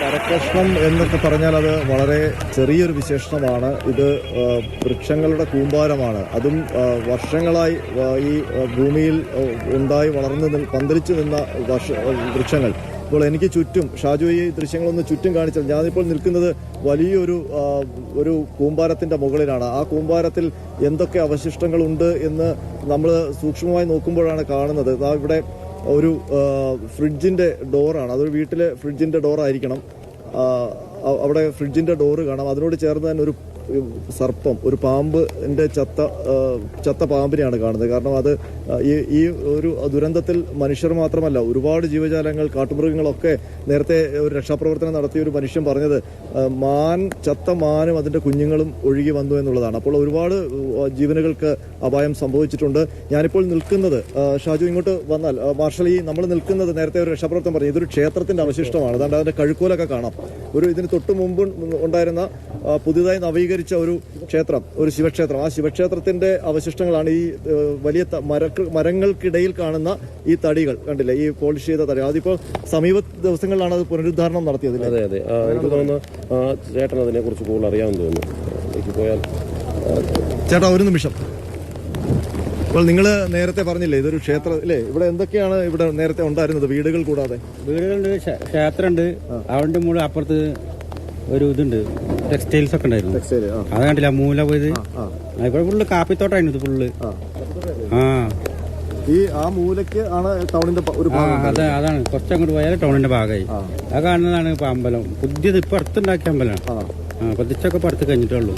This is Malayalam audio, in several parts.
മരക്കഷ്ണം എന്നൊക്കെ പറഞ്ഞാൽ അത് വളരെ ചെറിയൊരു വിശേഷണമാണ്. ഇത് വൃക്ഷങ്ങളുടെ കൂമ്പാരമാണ്. അതും വർഷങ്ങളായി ഈ ഭൂമിയിൽ ഉണ്ടായി പന്തലിച്ചു നിന്ന വൃക്ഷങ്ങൾ. ഇപ്പോൾ എനിക്ക് ചുറ്റും ഷാജു ഈ ദൃശ്യങ്ങളൊന്ന് ചുറ്റും കാണിച്ചാൽ ഞാനിപ്പോൾ നിൽക്കുന്നത് വലിയൊരു കൂമ്പാരത്തിന്റെ മുകളിലാണ്. ആ കൂമ്പാരത്തിൽ എന്തൊക്കെ അവശിഷ്ടങ്ങളുണ്ട് എന്ന് നമ്മൾ സൂക്ഷ്മമായി നോക്കുമ്പോഴാണ് കാണുന്നത്. ഇവിടെ ഒരു ഫ്രിഡ്ജിന്റെ ഡോറാണ്. അതൊരു വീട്ടിലെ ഫ്രിഡ്ജിന്റെ ഡോറായിരിക്കണം. അവിടെ ഫ്രിഡ്ജിന്റെ ഡോറ് കാണാം. അതിനോട് ചേർന്ന് തന്നെ ഒരു സർപ്പം, ഒരു പാമ്പിന്റെ ചത്ത പാമ്പിനെയാണ് കാണുന്നത്. കാരണം അത് ഈ ഒരു ദുരന്തത്തിൽ മനുഷ്യർ മാത്രമല്ല, ഒരുപാട് ജീവജാലങ്ങൾ, കാട്ടുമൃഗങ്ങളൊക്കെ നേരത്തെ ഒരു രക്ഷാപ്രവർത്തനം നടത്തിയ ഒരു മനുഷ്യൻ പറഞ്ഞത് ചത്ത മാനും അതിന്റെ കുഞ്ഞുങ്ങളും ഒഴുകി വന്നു എന്നുള്ളതാണ്. അപ്പോൾ ഒരുപാട് ജീവനുകൾക്ക് അപായം സംഭവിച്ചിട്ടുണ്ട്. ഞാനിപ്പോൾ നിൽക്കുന്നത്, ഷാജു ഇങ്ങോട്ട് വന്നാൽ, മാർഷൽ, ഈ നമ്മൾ നിൽക്കുന്നത് നേരത്തെ ഒരു രക്ഷാപ്രവർത്തനം പറഞ്ഞു, ഇതൊരു ക്ഷേത്രത്തിന്റെ അവശിഷ്ടമാണ്. അതുകൊണ്ട് അതിന്റെ കഴുക്കോലൊക്കെ കാണാം. ഇതിന് തൊട്ട് മുമ്പ് ഉണ്ടായിരുന്ന പുതിയതായി നവീകരിച്ച ഒരു ക്ഷേത്രം, ഒരു ശിവക്ഷേത്രം. ആ ശിവക്ഷേത്രത്തിന്റെ അവശിഷ്ടങ്ങളാണ് ഈ വലിയ മരങ്ങൾക്കിടയിൽ കാണുന്ന ഈ തടികൾ. കണ്ടില്ലേ, ഈ പോളിഷ് ചെയ്ത തടി. അതിപ്പോൾ സമീപ ദിവസങ്ങളിലാണ് അത് പുനരുദ്ധാരണം നടത്തിയത്. അതെ അതെ, എനിക്ക് തോന്നുന്നു ചേട്ടൻ അതിനെ കുറിച്ച് കൂടുതൽ അറിയാമെന്ന് തോന്നുന്നു. പോയാൽ ചേട്ടാ ഒരു നിമിഷം. അപ്പോൾ നിങ്ങൾ നേരത്തെ പറഞ്ഞില്ലേ ഇതൊരു ക്ഷേത്രം അല്ലേ? ഇവിടെ എന്തൊക്കെയാണ് ഇവിടെ നേരത്തെ ഉണ്ടായിരുന്നത്? വീടുകൾ കൂടാതെ വീടുകളുണ്ട്, ക്ഷേത്രമുണ്ട്. അവന്റെ മൂല അപ്പുറത്ത് ഒരു ഇതുണ്ട്, ടെക്സ്റ്റൈൽസ് ഒക്കെ ഉണ്ടായിരുന്നു. അത് കണ്ടില്ല, മൂല പോയത്. ഇവിടെ ഫുള്ള് കാപ്പിത്തോട്ടായിരുന്നു. ഇത് ഫുള്ള് ആ മൂലയ്ക്ക് ആണ് ടൗണിന്റെ ഒരു ഭാഗം. അതാണ് കുറച്ചങ്ങോട്ട് പോയാൽ ടൗണിന്റെ ഭാഗമായി. ആ കാണുന്നതാണ് ഇപ്പൊ അമ്പലം. പുതിയത് ഇപ്പൊ അടുത്തുണ്ടാക്കിയ അമ്പലമാണ്. പ്രതിഷ്ഠൊക്കെ അടുത്ത് കഴിഞ്ഞിട്ടുള്ളൂ.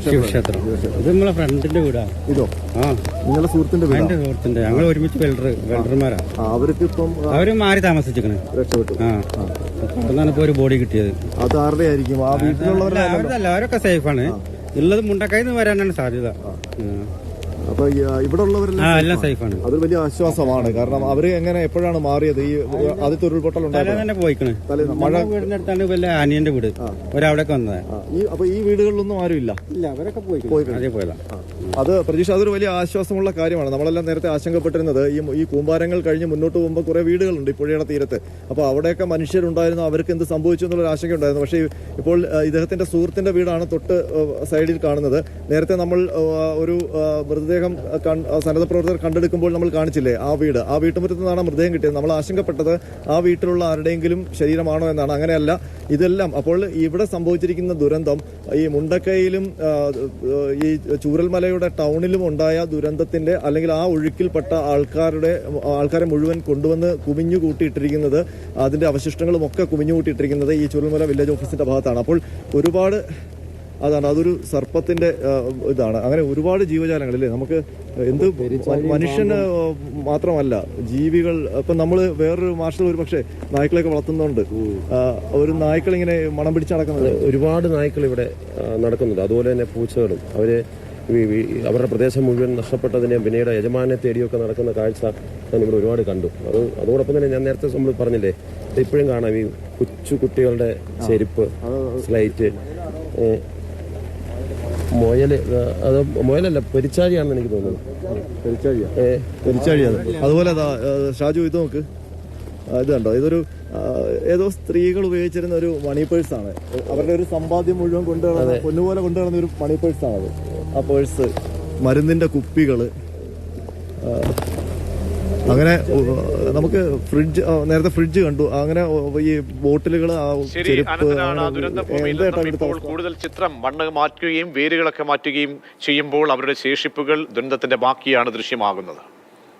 ശിവക്ഷേത്രം. ഇത് നമ്മളെ ഫ്രണ്ടിന്റെ വീടാ. ഇതോ? നിങ്ങളുടെ സുഹൃത്തിന്റെ വീട്? എന്റെ സുഹൃത്തിന്റെ. ഞങ്ങൾ ഒരുമിച്ച് വെൽഡർമാരാ. അവർക്ക് ഇപ്പം അവര് മാറി താമസിച്ചിരിക്കണേ. അവിടുന്നാണ് ഇപ്പൊ ഒരു ബോഡി കിട്ടിയത്. അത് ആരുടെ ആയിരിക്കും? ആ വീട്ടിലുള്ളവരല്ല, അവരൊക്കെ സേഫാണ്. ഉള്ളത് മുണ്ടക്കൈന്ന് വരാനാണ് സാധ്യത. അപ്പൊ ഇവിടെ ഉള്ളവരെല്ലാം സേഫാണ്. അതൊരു വലിയ ആശ്വാസമാണ്. കാരണം അവര് എപ്പോഴാണ് മാറിയത്? ഈ ആദ്യത്തെ ഉരുൾപൊട്ടൽ തന്നെ പോയിക്കണ്. മഴ വീടിന്റെ അടുത്താണ് വല്ല അനിയന്റെ വീട്. ഒരവിടേക്ക് വന്നത്. അപ്പൊ ഈ വീടുകളിലൊന്നും ആരും ഇല്ല? അവരൊക്കെ പോയതാ. അത് പ്രതീക്ഷ, അതൊരു വലിയ ആശ്വാസമുള്ള കാര്യമാണ്. നമ്മളെല്ലാം നേരത്തെ ആശങ്കപ്പെട്ടിരുന്നത് ഈ കൂമ്പാരങ്ങൾ കഴിഞ്ഞ് മുന്നോട്ട് പോകുമ്പോൾ കുറെ വീടുകളുണ്ട് ഈ പുഴയുടെ തീരത്ത്. അപ്പോൾ അവിടെയൊക്കെ മനുഷ്യരുണ്ടായിരുന്നു, അവർക്ക് എന്ത് സംഭവിച്ചു എന്നുള്ളൊരു ആശങ്ക ഉണ്ടായിരുന്നു. പക്ഷേ ഇപ്പോൾ ഇദ്ദേഹത്തിന്റെ സുഹൃത്തിന്റെ വീടാണ് തൊട്ട് സൈഡിൽ കാണുന്നത്. നേരത്തെ നമ്മൾ ഒരു മൃതദേഹം സന്നദ്ധ പ്രവർത്തകർ കണ്ടെടുക്കുമ്പോൾ നമ്മൾ കാണിച്ചില്ലേ ആ വീട്ടുമുറ്റത്ത് നിന്നാണ് മൃതദേഹം കിട്ടിയത്. നമ്മൾ ആശങ്കപ്പെട്ടത് ആ വീട്ടിലുള്ള ആരുടെയെങ്കിലും ശരീരമാണോ എന്നാണ്. അങ്ങനെയല്ല, ഇതെല്ലാം. അപ്പോൾ ഇവിടെ സംഭവിച്ചിരിക്കുന്ന ദുരന്തം ഈ മുണ്ടക്കയിലും ഈ ചൂരൽമലയുടെ ടൗണിലും ഉണ്ടായ ദുരന്തത്തിന്റെ, അല്ലെങ്കിൽ ആ ഒഴുക്കിൽപ്പെട്ട ആൾക്കാരെ മുഴുവൻ കൊണ്ടുവന്ന് കുമിഞ്ഞു കൂട്ടിയിട്ടിരിക്കുന്നത്, അതിന്റെ അവശിഷ്ടങ്ങളും ഒക്കെ കുമിഞ്ഞു കൂട്ടിയിട്ടിരിക്കുന്നത് ഈ ചൂരൽമല വില്ലേജ് ഓഫീസിന്റെ ഭാഗത്താണ്. അപ്പോൾ അതൊരു സർപ്പത്തിന്റെ ഇതാണ്. അങ്ങനെ ഒരുപാട് ജീവജാലങ്ങളില്ലേ നമുക്ക്. മനുഷ്യന് മാത്രമല്ല, ജീവികൾ. ഇപ്പൊ നമ്മള് വേറൊരു മാർഷൽ ഒരു പക്ഷേ നായ്ക്കളെയൊക്കെ വളർത്തുന്നുണ്ട്. ഒരു നായ്ക്കൾ ഇങ്ങനെ മണം പിടിച്ച് നടക്കുന്നത്, ഒരുപാട് നായ്ക്കൾ ഇവിടെ നടക്കുന്നുണ്ട്. അതുപോലെ തന്നെ പൂച്ചകളും. അവരുടെ പ്രദേശം മുഴുവൻ നഷ്ടപ്പെട്ടതിനെ പിന്നീട് യജമാനെ തേടിയൊക്കെ നടക്കുന്ന കാഴ്ച ഞാൻ ഇവിടെ ഒരുപാട് കണ്ടു. അതോടൊപ്പം തന്നെ ഞാൻ നേരത്തെ നമ്മൾ പറഞ്ഞില്ലേ, ഇപ്പോഴും കാണാം ഈ കൊച്ചു കുട്ടികളുടെ ചെരുപ്പ്, സ്ലൈറ്റ്, മുയലല്ല, പെരിച്ചാഴിയാണെന്ന് എനിക്ക് തോന്നുന്നു. പെരിച്ചാഴിയാണ്. അതുപോലെ ഷാജു ഇത് നോക്ക്, ഇത് കണ്ടോ? ഇതൊരു ഏതോ സ്ത്രീകൾ ഉപയോഗിച്ചിരുന്ന ഒരു മണി പേഴ്സാണ്. അവരുടെ ഒരു സമ്പാദ്യം മുഴുവൻ പൊന്നുപോലെ കൊണ്ടുവരുന്ന ഒരു മണി പേഴ്സാണത്. ആ പേഴ്സ്, മരുന്നിന്റെ കുപ്പികള്, അങ്ങനെ നമുക്ക് നേരത്തെ ഫ്രിഡ്ജ് കണ്ടു. അങ്ങനെ ഈ ബോട്ടിലുകൾ, കൂടുതൽ ചിത്രം മണ്ണ് മാറ്റുകയും വേരുകളൊക്കെ മാറ്റുകയും ചെയ്യുമ്പോൾ അവരുടെ ശേഷിപ്പുകൾ ദുരന്തത്തിന്റെ ബാക്കിയാണ് ദൃശ്യമാകുന്നത്.